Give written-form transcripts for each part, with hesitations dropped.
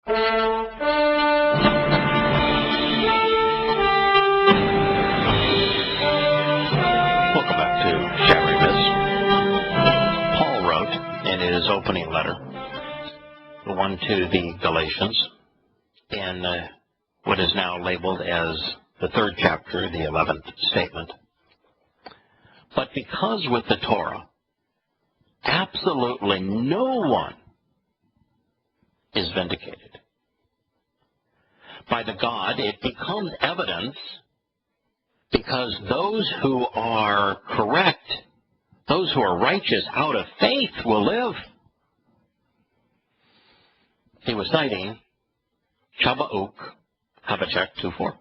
Welcome back to Shattering Myths. Paul wrote in his opening letter, the one to the Galatians, in what is now labeled as the third chapter, the 11th statement. But because with the Torah, absolutely no one is vindicated. By the God, it becomes evidence because those who are correct, those who are righteous out of faith will live. He was citing Habakkuk 2:4.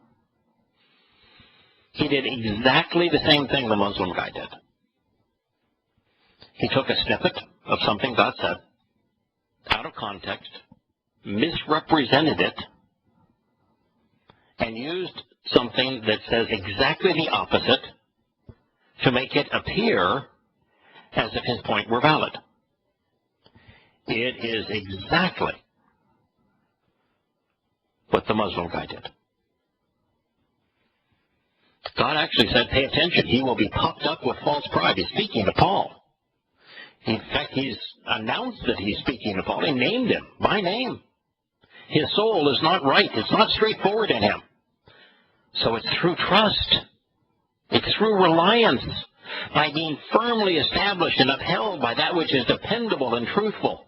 He did exactly the same thing the Muslim guy did. He took a snippet of something God said, out of context, misrepresented it, and used something that says exactly the opposite to make it appear as if his point were valid. It is exactly what the Muslim guy did. God actually said, pay attention, he will be puffed up with false pride. He's speaking to Paul. In fact, he's announced that he's speaking to Paul. He named him by name. His soul is not right. It's not straightforward in him. So it's through trust. It's through reliance, by being firmly established and upheld by that which is dependable and truthful,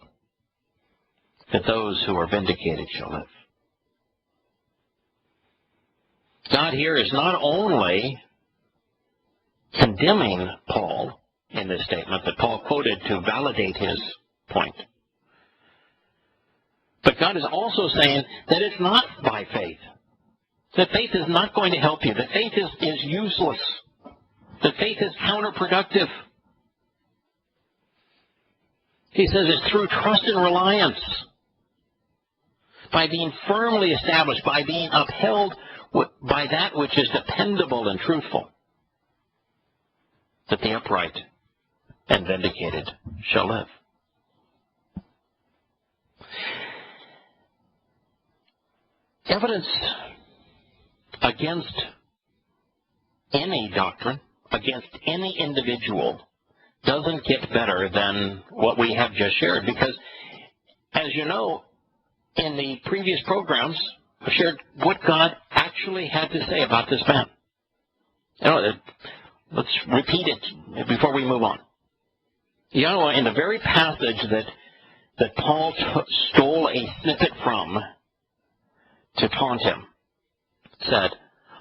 that those who are vindicated shall live. God here is not only condemning Paul in this statement that Paul quoted to validate his point, but God is also saying that it's not by faith. That faith is not going to help you. That faith is useless. That faith is counterproductive. He says it's through trust and reliance, by being firmly established, by being upheld by that which is dependable and truthful, that the upright and vindicated shall live. Evidence against any doctrine, against any individual, doesn't get better than what we have just shared, because, as you know, in the previous programs, I shared what God actually had to say about this man. Let's repeat it before we move on. Yahowah, in the very passage that Paul stole a snippet from to taunt him, said,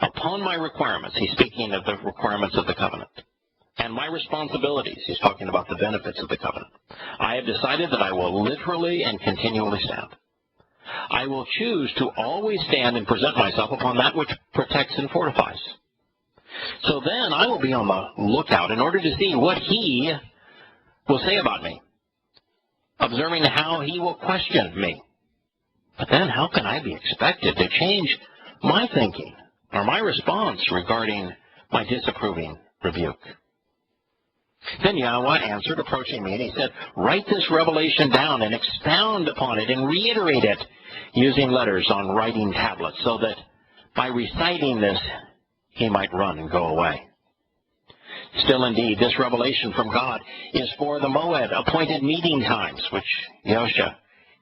upon my requirements, he's speaking of the requirements of the covenant, and my responsibilities, he's talking about the benefits of the covenant, I have decided that I will literally and continually stand. I will choose to always stand and present myself upon that which protects and fortifies. So then I will be on the lookout in order to see what he will say about me, observing how he will question me. But then how can I be expected to change my thinking or my response regarding my disapproving rebuke? Then Yahowah answered, approaching me, and he said, write this revelation down and expound upon it and reiterate it using letters on writing tablets, so that by reciting this he might run and go away. Still, indeed, this revelation from God is for the Moed appointed meeting times, which Yahusha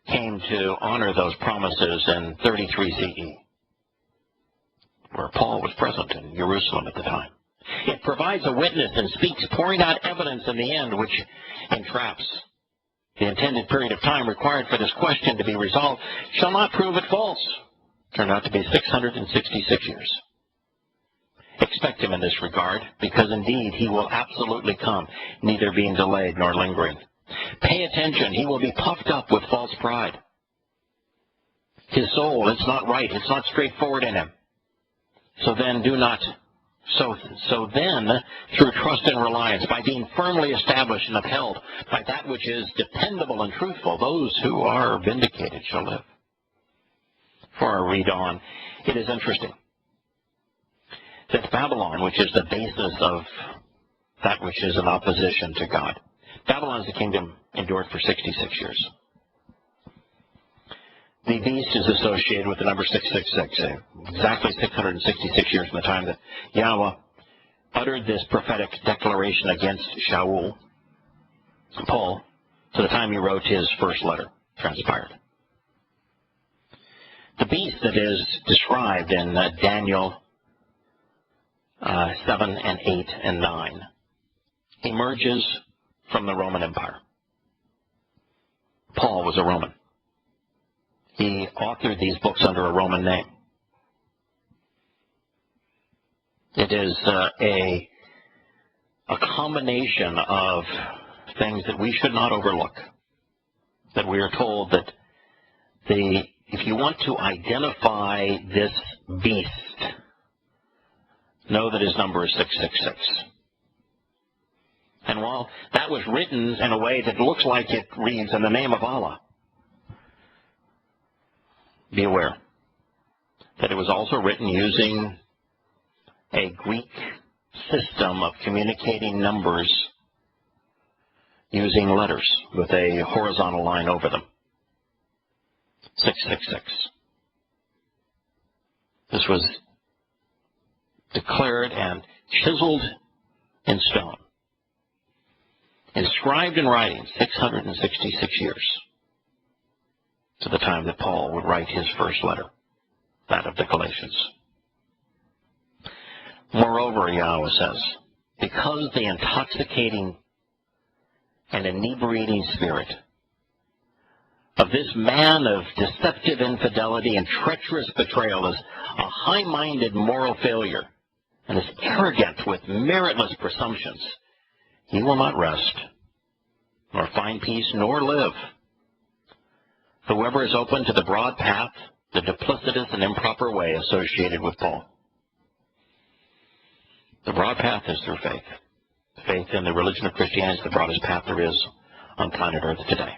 came to honor those promises in 33 CE, where Paul was present in Jerusalem at the time. It provides a witness and speaks, pouring out evidence in the end which entraps. The intended period of time required for this question to be resolved shall not prove it false. Turned out to be 666 years. Expect him in this regard, because indeed he will absolutely come, neither being delayed nor lingering. Pay attention, he will be puffed up with false pride. His soul, it's not right, it's not straightforward in him. So then, through trust and reliance, by being firmly established and upheld by that which is dependable and truthful, those who are vindicated shall live. Before I read on, it is interesting that Babylon, which is the basis of that which is in opposition to God, Babylon's the kingdom endured for 66 years. The beast is associated with the number 666, exactly 666 years from the time that Yahowah uttered this prophetic declaration against Paul, to the time he wrote his first letter, transpired. The beast that is described in Daniel 7 and 8 and 9 emerges from the Roman Empire. Paul was a Roman. He authored these books under a Roman name. It is a combination of things that we should not overlook. That we are told that if you want to identify this beast, know that his number is 666. And while that was written in a way that looks like it reads in the name of Allah, be aware that it was also written using a Greek system of communicating numbers using letters with a horizontal line over them. 666. This was declared and chiseled in stone, inscribed in writing 666 years to the time that Paul would write his first letter, that of the Galatians. Moreover, Yahowah says, because the intoxicating and inebriating spirit of this man of deceptive infidelity and treacherous betrayal is a high-minded moral failure and is arrogant with meritless presumptions, he will not rest, nor find peace, nor live. Whoever is open to the broad path, the duplicitous and improper way associated with Paul. The broad path is through faith. Faith in the religion of Christianity is the broadest path there is on planet Earth today.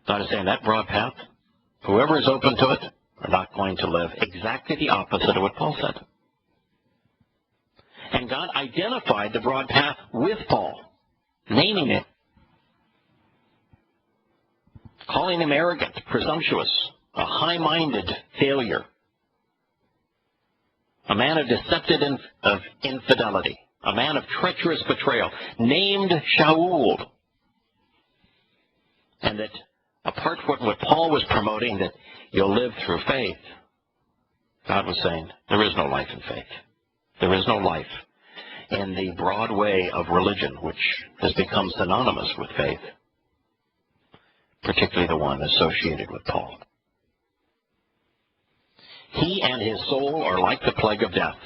God is saying that broad path, whoever is open to it are not going to live exactly the opposite of what Paul said. And God identified the broad path with Paul, naming it, calling him arrogant, presumptuous, a high-minded failure, a man of deceptive infidelity, a man of treacherous betrayal, named Shaul. And that apart from what Paul was promoting, that you'll live through faith, God was saying there is no life in faith. There is no life in the broad way of religion, which has become synonymous with faith, particularly the one associated with Paul. He and his soul are like the plague of death.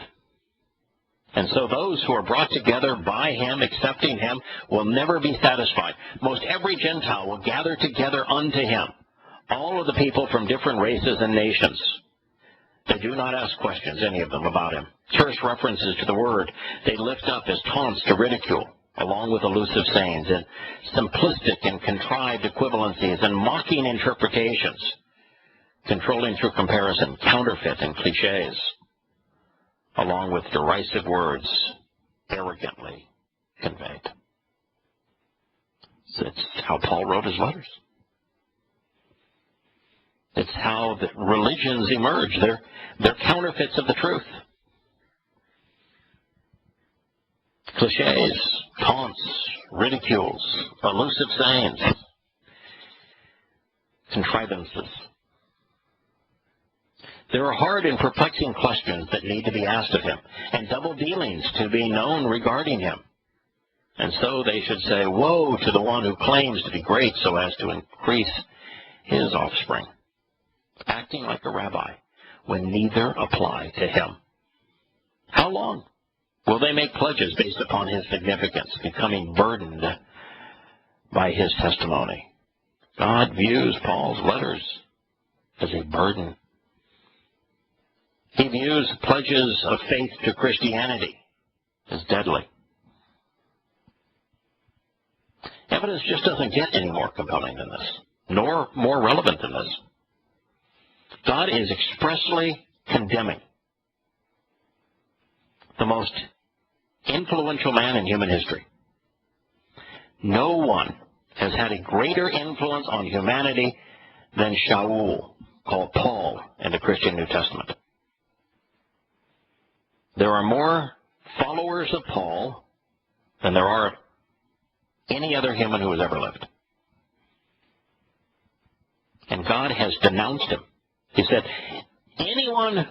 And so those who are brought together by him, accepting him, will never be satisfied. Most every Gentile will gather together unto him, all of the people from different races and nations. They do not ask questions, any of them, about him. Terse references to the word they lift up as taunts to ridicule, along with elusive sayings and simplistic and contrived equivalencies and mocking interpretations, controlling through comparison, counterfeit and cliches, along with derisive words arrogantly conveyed. So it's how Paul wrote his letters. It's how the religions emerge. They're counterfeits of the truth. Cliches, taunts, ridicules, elusive sayings, contrivances. There are hard and perplexing questions that need to be asked of him, and double dealings to be known regarding him. And so they should say, woe to the one who claims to be great so as to increase his offspring, acting like a rabbi when neither apply to him. How long will they make pledges based upon his significance, becoming burdened by his testimony? God views Paul's letters as a burden. He views pledges of faith to Christianity as deadly. Evidence just doesn't get any more compelling than this, nor more relevant than this. God is expressly condemning the most influential man in human history. No one has had a greater influence on humanity than Shaul, called Paul, in the Christian New Testament. There are more followers of Paul than there are any other human who has ever lived. And God has denounced him. He said, anyone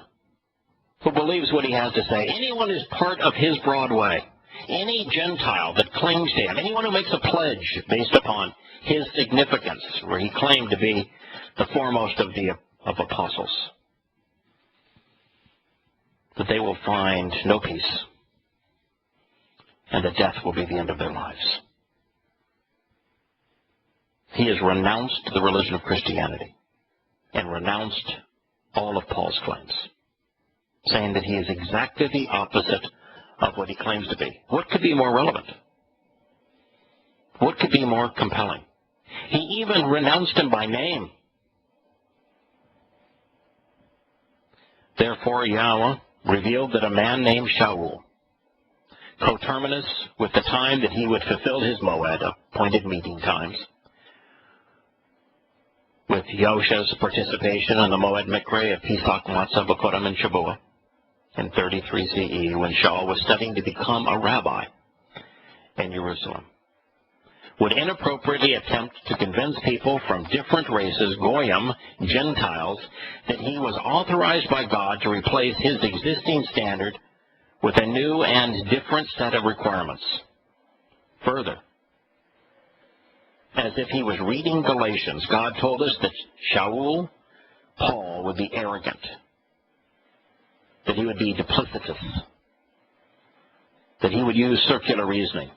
who believes what he has to say, anyone who's part of his broad way, any Gentile that clings to him, anyone who makes a pledge based upon his significance, where he claimed to be the foremost of apostles, that they will find no peace, and that death will be the end of their lives. He has renounced the religion of Christianity and renounced all of Paul's claims, saying that he is exactly the opposite of what he claims to be. What could be more relevant? What could be more compelling? He even renounced him by name. Therefore, Yahowah revealed that a man named Shaul, coterminous with the time that he would fulfill his moed, appointed meeting times, with Yosha's participation in the Moed Mikre of Pesach, Matzah, Bokorim, and Shavuot in 33 CE, when Shaul was studying to become a rabbi in Jerusalem, would inappropriately attempt to convince people from different races, Goyim, Gentiles, that he was authorized by God to replace his existing standard with a new and different set of requirements. Further, as if he was reading Galatians, God told us that Shaul, Paul, would be arrogant, that he would be duplicitous, that he would use circular reasoning,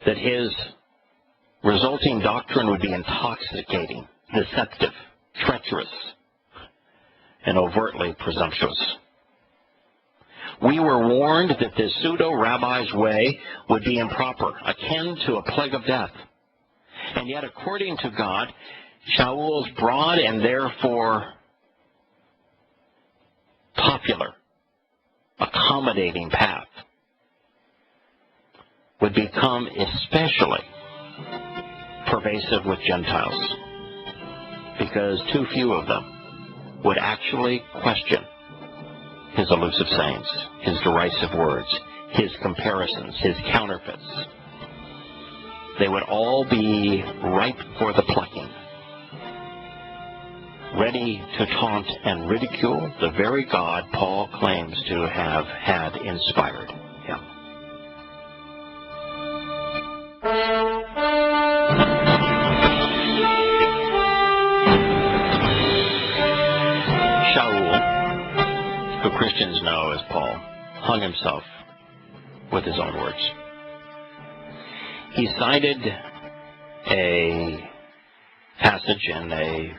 that his resulting doctrine would be intoxicating, deceptive, treacherous, and overtly presumptuous. We were warned that this pseudo-rabbi's way would be improper, akin to a plague of death. And yet, according to God, Shaul's broad and therefore popular, accommodating path would become especially pervasive with Gentiles, because too few of them would actually question his elusive sayings, his derisive words, his comparisons, his counterfeits. They would all be ripe for the plucking, ready to taunt and ridicule the very God Paul claims to have had inspired him. Shaul, who Christians know as Paul, hung himself with his own words. He cited a passage in a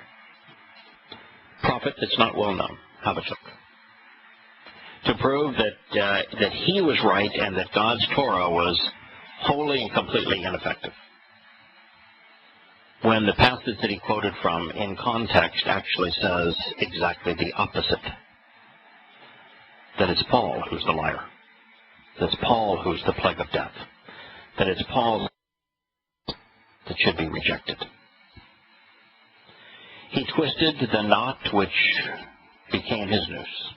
prophet that's not well known, Habakkuk, to prove that he was right and that God's Torah was wholly and completely ineffective, when the passage that he quoted from in context actually says exactly the opposite. That it's Paul who's the liar. That it's Paul who's the plague of death. That it's Paul that should be rejected. He twisted the knot which became his noose.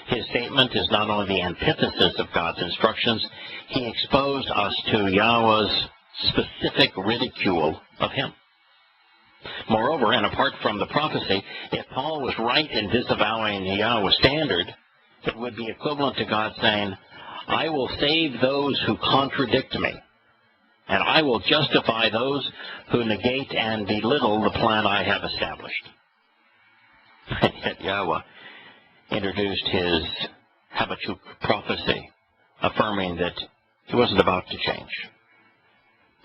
His statement is not only the antithesis of God's instructions, he exposed us to Yahowah's specific ridicule of him. Moreover, and apart from the prophecy, if Paul was right in disavowing Yahowah's standard, it would be equivalent to God saying, I will save those who contradict me, and I will justify those who negate and belittle the plan I have established. And yet Yahowah introduced his Habakkuk prophecy, affirming that he wasn't about to change,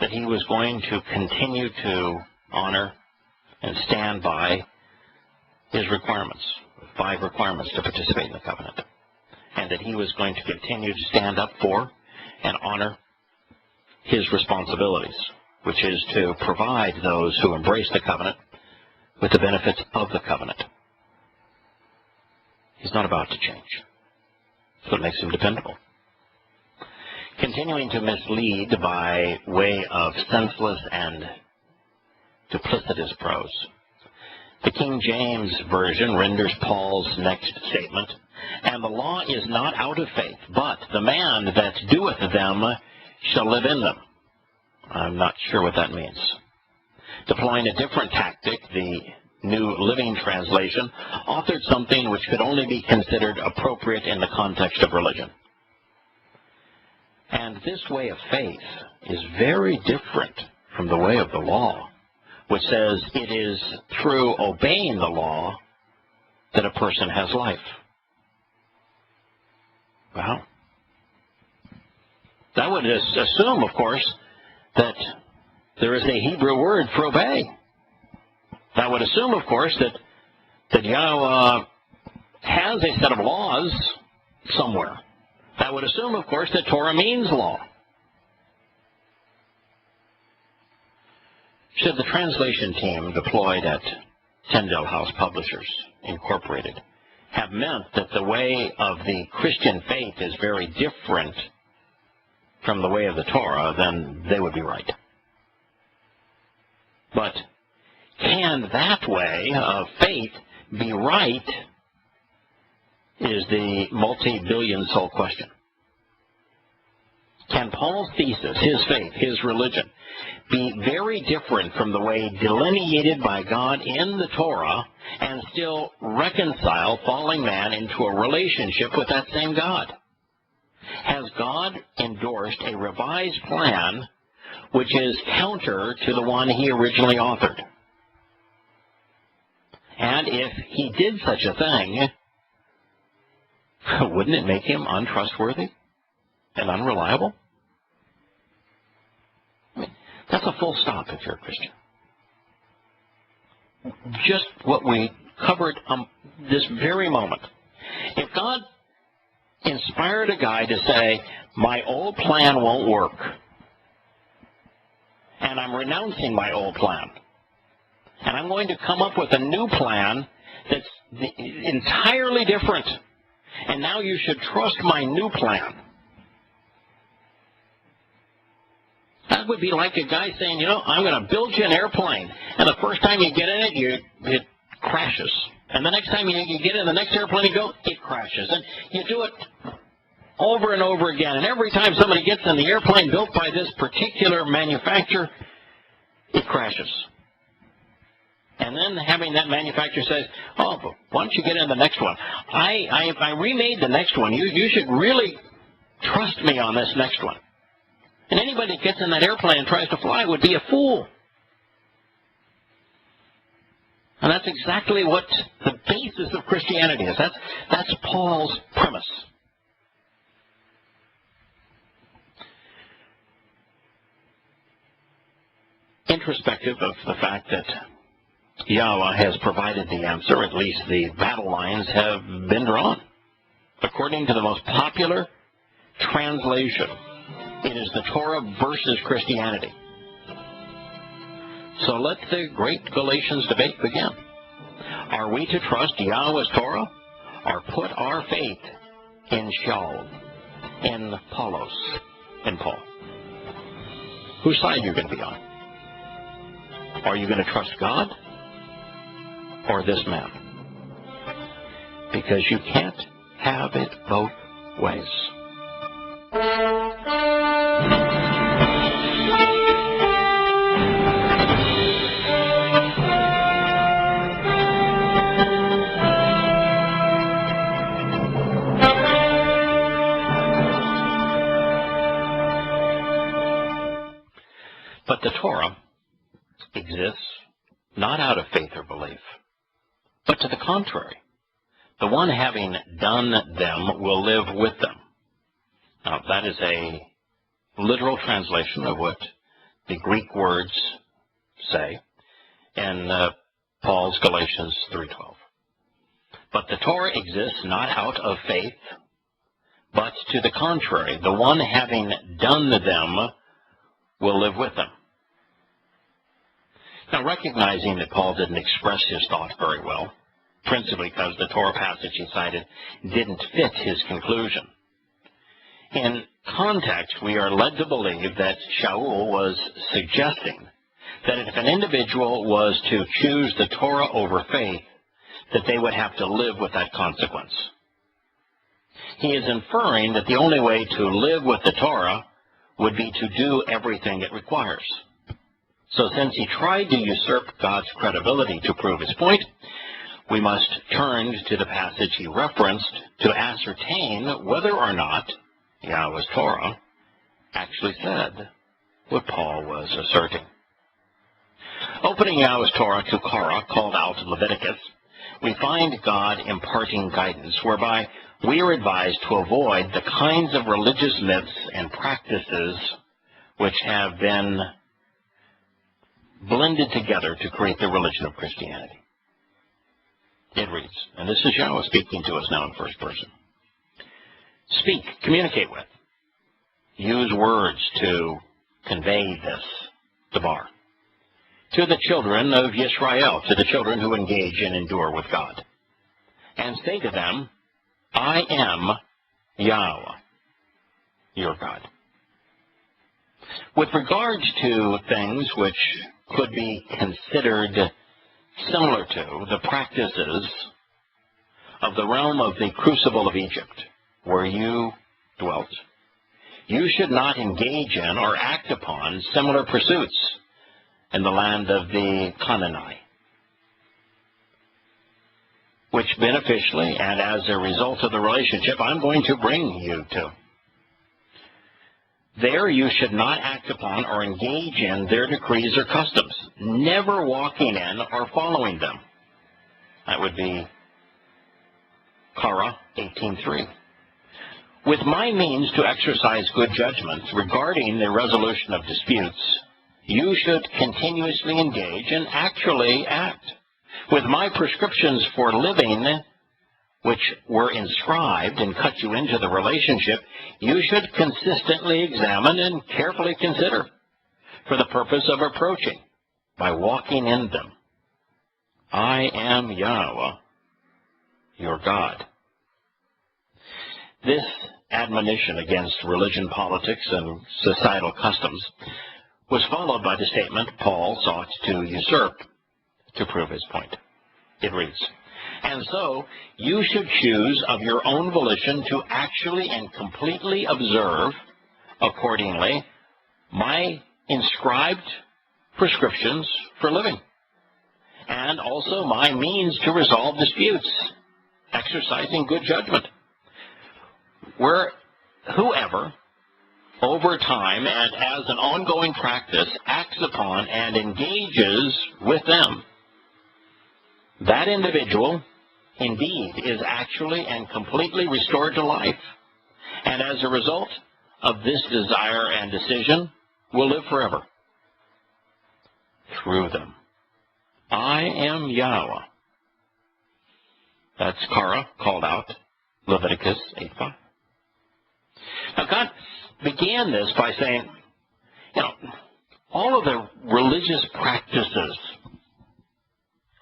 that he was going to continue to honor and stand by his requirements, 5 requirements to participate in the covenant, and that he was going to continue to stand up for and honor his responsibilities, which is to provide those who embrace the covenant with the benefits of the covenant. He's not about to change. That's what makes him dependable. continuing to mislead by way of senseless and duplicitous prose. The King James Version renders Paul's next statement, "And the law is not out of faith, but the man that doeth them shall live in them." I'm not sure what that means. Deploying a different tactic, the New Living Translation authored something which could only be considered appropriate in the context of religion. And this way of faith is very different from the way of the law, which says it is through obeying the law that a person has life. Wow. That would assume, of course, that there is a Hebrew word for obey. That would assume, of course, that Yahowah has a set of laws somewhere. That would assume, of course, that Torah means law. Should the translation team deployed at Tyndale House Publishers, Incorporated, have meant that the way of the Christian faith is very different from the way of the Torah, then they would be right. But can that way of faith be right is the multi-billion soul question. Can Paul's thesis, his faith, his religion, be very different from the way delineated by God in the Torah and still reconcile falling man into a relationship with that same God? Has God endorsed a revised plan which is counter to the one he originally authored? And if he did such a thing, wouldn't it make him untrustworthy and unreliable? I mean, that's a full stop if you're a Christian. Just what we covered this very moment. If God inspired a guy to say, my old plan won't work, and I'm renouncing my old plan, and I'm going to come up with a new plan that's entirely different, and now you should trust my new plan. That would be like a guy saying, you know, I'm going to build you an airplane, and the first time you get in it, it crashes. And the next time you get in the next airplane you go, it crashes. And you do it over and over again. And every time somebody gets in the airplane built by this particular manufacturer, it crashes. And then having that manufacturer says, oh, but why don't you get in the next one? I remade the next one. You should really trust me on this next one. And anybody that gets in that airplane and tries to fly would be a fool. And that's exactly what the basis of Christianity is. That's Paul's premise. Introspective of the fact that Yahowah has provided the answer, at least the battle lines have been drawn. According to the most popular translation, it is the Torah versus Christianity. So let the great Galatians debate begin. Are we to trust Yahowah's Torah or put our faith in Shaul, in Paulos, in Paul? Whose side are you going to be on? Are you going to trust God or this man? Because you can't have it both ways. But the Torah exists not out of faith or belief, but to the contrary. The one having done them will live with them. Now, that is a literal translation of what the Greek words say in Paul's Galatians 3:12. But the Torah exists not out of faith, but to the contrary. The one having done them will live with them. Now, recognizing that Paul didn't express his thought very well, principally because the Torah passage he cited didn't fit his conclusion, in context, we are led to believe that Shaul was suggesting that if an individual was to choose the Torah over faith, that they would have to live with that consequence. He is inferring that the only way to live with the Torah would be to do everything it requires. So since he tried to usurp God's credibility to prove his point, we must turn to the passage he referenced to ascertain whether or not Yahowah's Torah actually said what Paul was asserting. Opening Yahowah's Torah to Korah, called out Leviticus, we find God imparting guidance whereby we are advised to avoid the kinds of religious myths and practices which have been blended together to create the religion of Christianity. It reads, and this is Yahowah speaking to us now in first person. Speak, communicate with. Use words to convey this, debar. To the children of Yisrael, to the children who engage and endure with God. And say to them, I am Yahowah, your God. With regards to things which could be considered similar to the practices of the realm of the crucible of Egypt, where you dwelt, you should not engage in or act upon similar pursuits in the land of the Canaanite, which beneficially and as a result of the relationship I'm going to bring you to. There you should not act upon or engage in their decrees or customs, never walking in or following them. That would be Korah 18:3. With my means to exercise good judgment regarding the resolution of disputes, you should continuously engage and actually act. With my prescriptions for living, which were inscribed and cut you into the relationship, you should consistently examine and carefully consider for the purpose of approaching by walking in them. I am Yahowah, your God. This admonition against religion, politics, and societal customs was followed by the statement Paul sought to usurp to prove his point. It reads, and so you should choose of your own volition to actually and completely observe, accordingly, my inscribed prescriptions for living, and also my means to resolve disputes, exercising good judgment. Where whoever, over time and as an ongoing practice, acts upon and engages with them, that individual indeed is actually and completely restored to life, and as a result of this desire and decision will live forever through them. I am Yahowah. That's Korah called out, Leviticus 8:5. Now God began this by saying, all of the religious practices,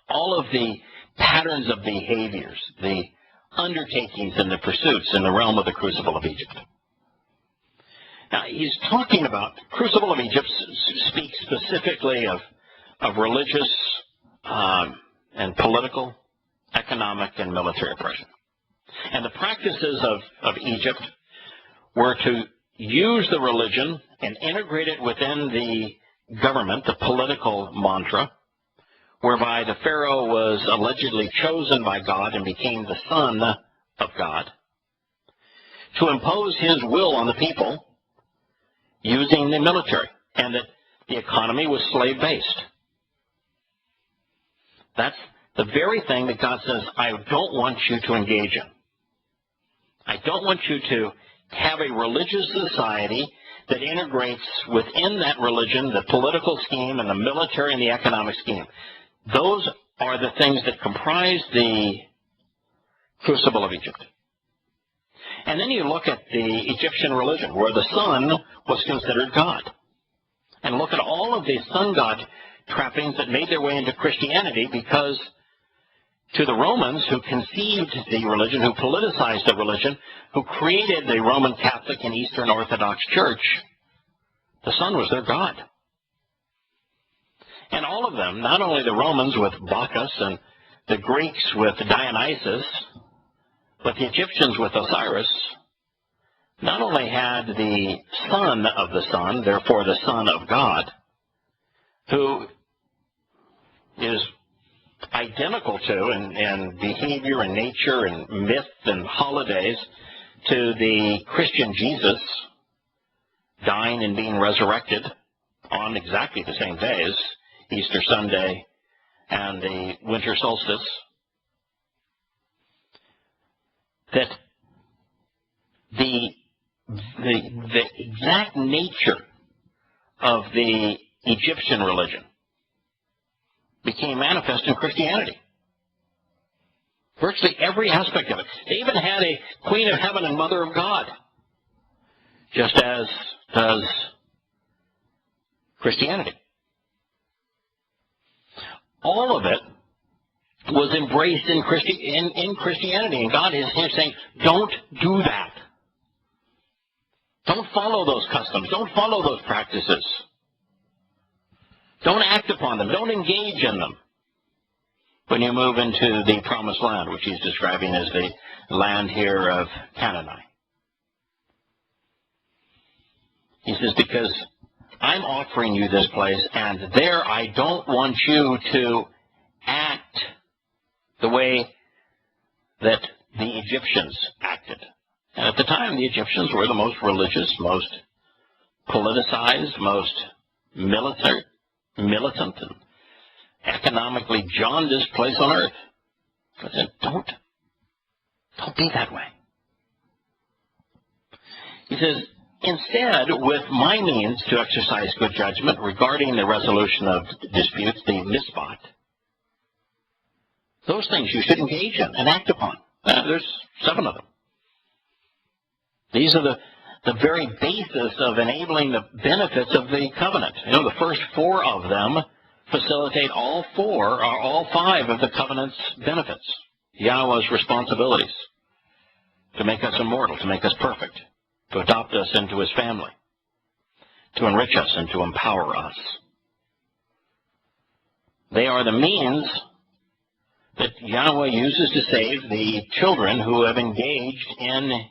all of the patterns of behaviors, the undertakings and the pursuits in the realm of the crucible of Egypt. Now, he's talking about, crucible of Egypt speaks specifically of religious and political, economic, and military oppression. And the practices of Egypt were to use the religion and integrate it within the government, the political mantra, whereby the Pharaoh was allegedly chosen by God and became the son of God, to impose his will on the people using the military, and that the economy was slave-based. That's the very thing that God says, I don't want you to engage in. I don't want you to have a religious society that integrates within that religion the political scheme and the military and the economic scheme. Those are the things that comprise the crucible of Egypt. And then you look at the Egyptian religion, where the sun was considered God. And look at all of the sun god trappings that made their way into Christianity, because to the Romans who conceived the religion, who politicized the religion, who created the Roman Catholic and Eastern Orthodox Church, the sun was their god. And all of them, not only the Romans with Bacchus and the Greeks with Dionysus, but the Egyptians with Osiris, not only had the son of the sun, therefore the son of God, who is identical to in behavior and nature and myth and holidays to the Christian Jesus, dying and being resurrected on exactly the same days, Easter Sunday and the winter solstice, that the exact nature of the Egyptian religion became manifest in Christianity. Virtually every aspect of it. They even had a Queen of Heaven and Mother of God, just as does Christianity. All of it was embraced in Christianity, and God is here saying, don't do that. Don't follow those customs. Don't follow those practices. Don't act upon them. Don't engage in them when you move into the promised land, which he's describing as the land here of Canaan. He says, because I'm offering you this place, and there I don't want you to act the way that the Egyptians acted. And at the time, the Egyptians were the most religious, most politicized, most militant, and economically jaundiced place on earth. I said, don't be that way. He says, instead, with my means to exercise good judgment regarding the resolution of disputes, the misbot, those things you should engage in and act upon. There's 7 of them. These are the very basis of enabling the benefits of the covenant. You know, the first 4 of them facilitate all 5 of the covenant's benefits. Yahowah's responsibilities to make us immortal, to make us perfect, to adopt us into his family, to enrich us and to empower us. They are the means that Yahowah uses to save the children who have engaged in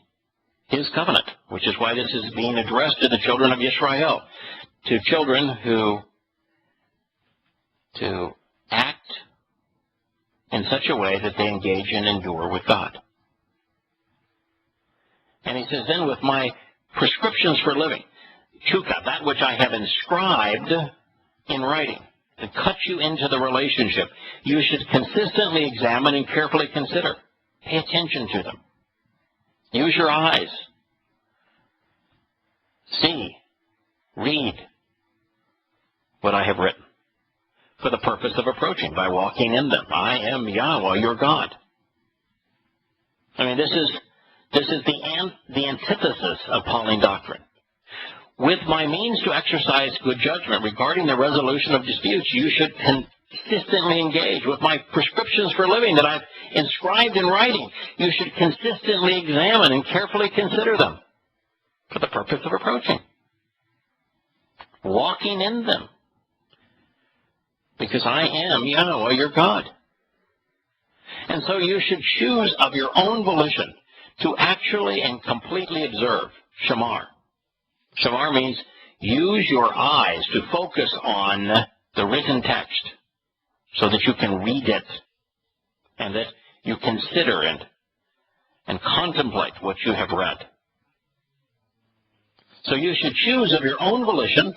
his covenant, which is why this is being addressed to the children of Israel, to children who to act in such a way that they engage and endure with God. And he says, then with my prescriptions for living, chukah, that which I have inscribed in writing, to cut you into the relationship, you should consistently examine and carefully consider. Pay attention to them. Use your eyes. See, read what I have written for the purpose of approaching by walking in them. I am Yahowah, your God. I mean, this is the antithesis of Pauline doctrine. With my means to exercise good judgment regarding the resolution of disputes, you should consistently engage. With my prescriptions for living that I've inscribed in writing, you should consistently examine and carefully consider them for the purpose of approaching, walking in them, because I am Yahowah, your God. And so you should choose of your own volition to actually and completely observe Shamar. Shamar means use your eyes to focus on the written text so that you can read it and that you consider it and contemplate what you have read. So you should choose of your own volition.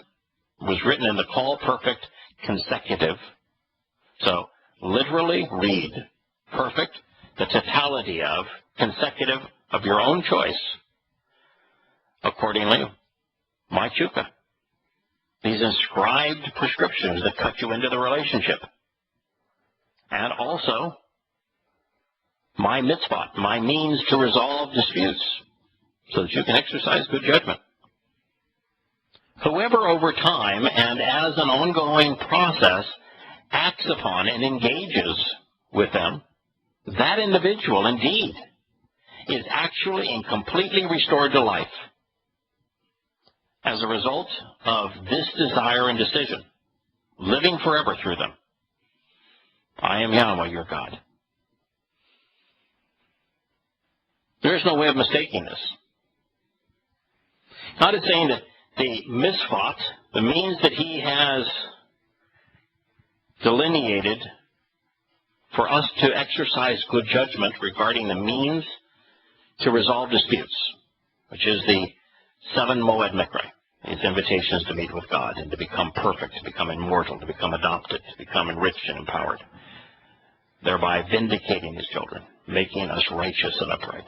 It was written in the call perfect consecutive. So literally read perfect, the totality of consecutive of your own choice. Accordingly, my chukah, these inscribed prescriptions that cut you into the relationship. And also, my mitzvot, my means to resolve disputes, so that you can exercise good judgment. Whoever over time and as an ongoing process acts upon and engages with them, that individual indeed is actually and completely restored to life as a result of this desire and decision, living forever through them. I am Yahweh, your God. There is no way of mistaking this. God is saying that the misfot, the means that he has delineated for us to exercise good judgment regarding the means to resolve disputes, which is the 7 Moed Mikra, his invitations to meet with God and to become perfect, to become immortal, to become adopted, to become enriched and empowered, thereby vindicating his children, making us righteous and upright.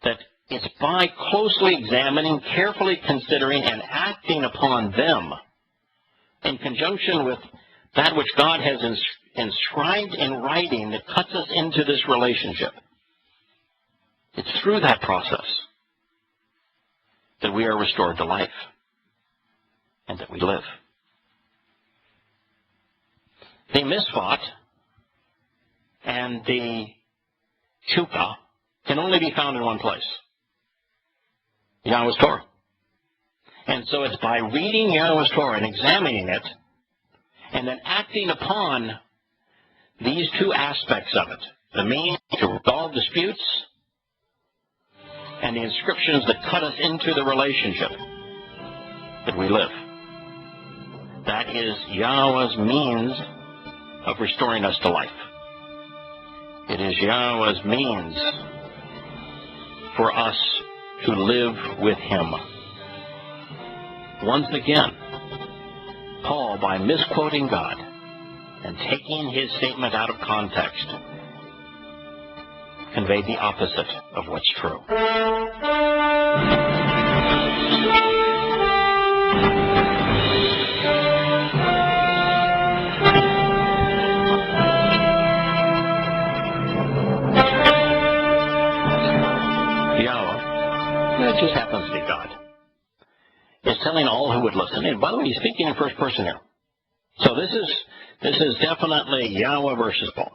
That it's by closely examining, carefully considering, and acting upon them in conjunction with that which God has inscribed in writing that cuts us into this relationship. It's through that process that we are restored to life and that we live. The misfot and the chukah can only be found in one place, Yahweh's Torah. And so it's by reading Yahweh's Torah and examining it and then acting upon these two aspects of it, the means to resolve disputes and the inscriptions that cut us into the relationship, that we live. That is Yahweh's means of restoring us to life. It is Yahweh's means for us to live with him. Once again, Paul, by misquoting God and taking his statement out of context, conveyed the opposite of what's true. Yahweh, it just happens to be God, is telling all who would listen. And by the way, he's speaking in first person here. So this is definitely Yahweh versus Paul.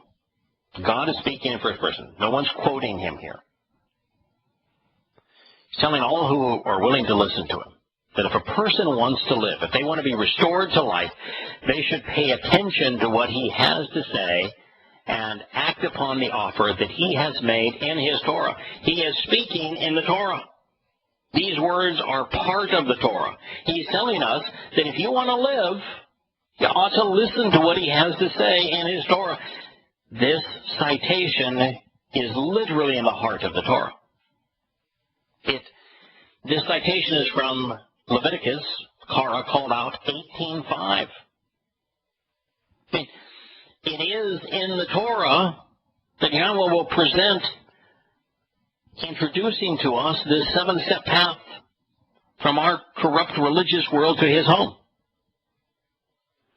God is speaking in first person. No one's quoting him here. He's telling all who are willing to listen to him that if a person wants to live, if they want to be restored to life, they should pay attention to what he has to say and act upon the offer that he has made in his Torah. He is speaking in the Torah. These words are part of the Torah. He's telling us that if you want to live, you ought to listen to what he has to say in his Torah. This citation is literally in the heart of the Torah. This citation is from Leviticus. Korah called out 18:5. It is in the Torah that Yahweh will present, introducing to us this 7-step path from our corrupt religious world to his home.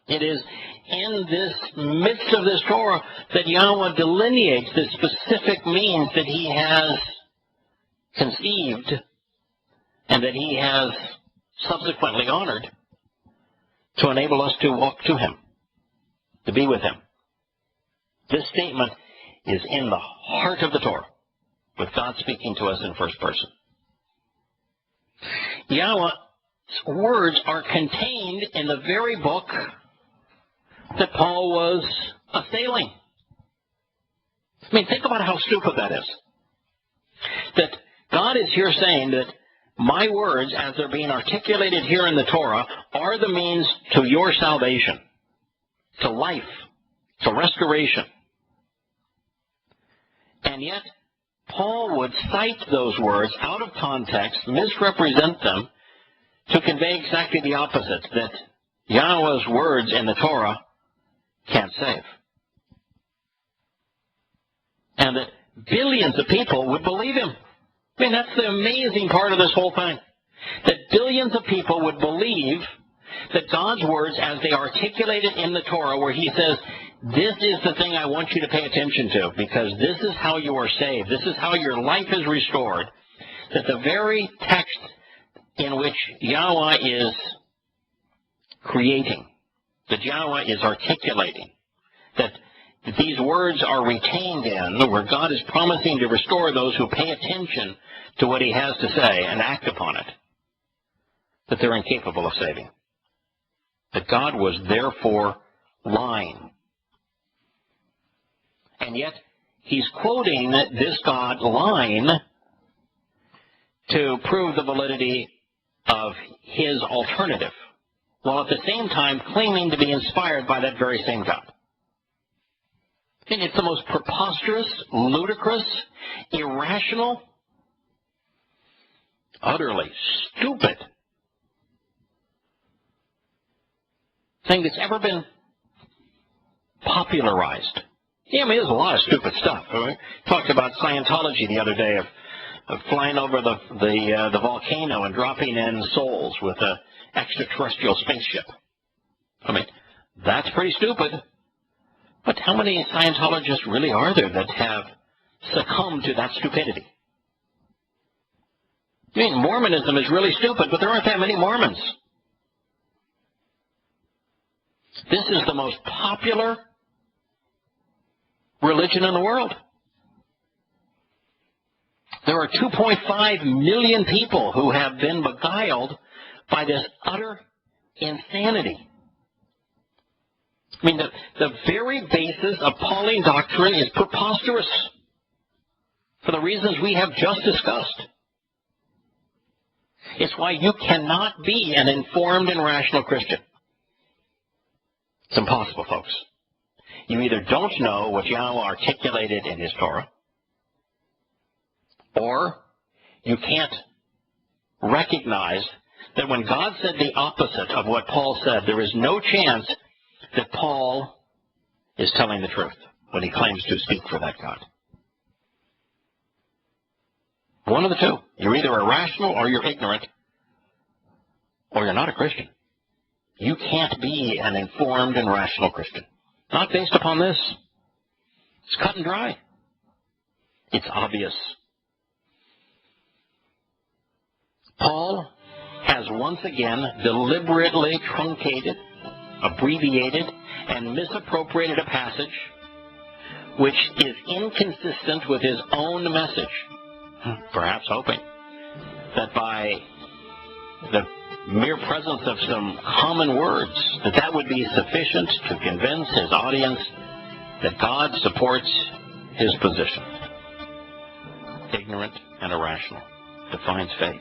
It is in this midst of this Torah that Yahweh delineates the specific means that he has conceived and that he has subsequently honored to enable us to walk to him, to be with him. This statement is in the heart of the Torah, with God speaking to us in first person. Yahweh's words are contained in the very book that Paul was assailing. I mean, think about how stupid that is. That God is here saying that my words, as they're being articulated here in the Torah, are the means to your salvation, to life, to restoration. And yet, Paul would cite those words out of context, misrepresent them, to convey exactly the opposite, that Yahweh's words in the Torah can't save. And that billions of people would believe him. I mean, that's the amazing part of this whole thing. That billions of people would believe that God's words, as they articulated in the Torah, where he says, this is the thing I want you to pay attention to, because this is how you are saved. This is how your life is restored. That the very text in which Yahweh is creating, that Yahweh is articulating, that these words are retained in, where God is promising to restore those who pay attention to what he has to say and act upon it, that they're incapable of saving. That God was therefore lying. And yet, he's quoting this God line to prove the validity of his alternative, while at the same time claiming to be inspired by that very same God. And it's the most preposterous, ludicrous, irrational, utterly stupid thing that's ever been popularized. Yeah, I mean, there's a lot of stupid stuff. We talked about Scientology the other day of flying over the volcano and dropping in souls with an extraterrestrial spaceship. I mean, that's pretty stupid. But how many Scientologists really are there that have succumbed to that stupidity? I mean, Mormonism is really stupid, but there aren't that many Mormons. This is the most popular religion in the world. There are 2.5 million people who have been beguiled by this utter insanity. I mean, the very basis of Pauline doctrine is preposterous for the reasons we have just discussed. It's why you cannot be an informed and rational Christian. It's impossible, folks. You either don't know what Yahowah articulated in his Torah, or you can't recognize that when God said the opposite of what Paul said, there is no chance that Paul is telling the truth when he claims to speak for that God. One of the two. You're either irrational or you're ignorant, or you're not a Christian. You can't be an informed and rational Christian. Not based upon this. It's cut and dry. It's obvious. Paul has once again deliberately truncated, abbreviated, and misappropriated a passage which is inconsistent with his own message, perhaps hoping that by the mere presence of some common words, that would be sufficient to convince his audience that God supports his position. Ignorant and irrational defines faith.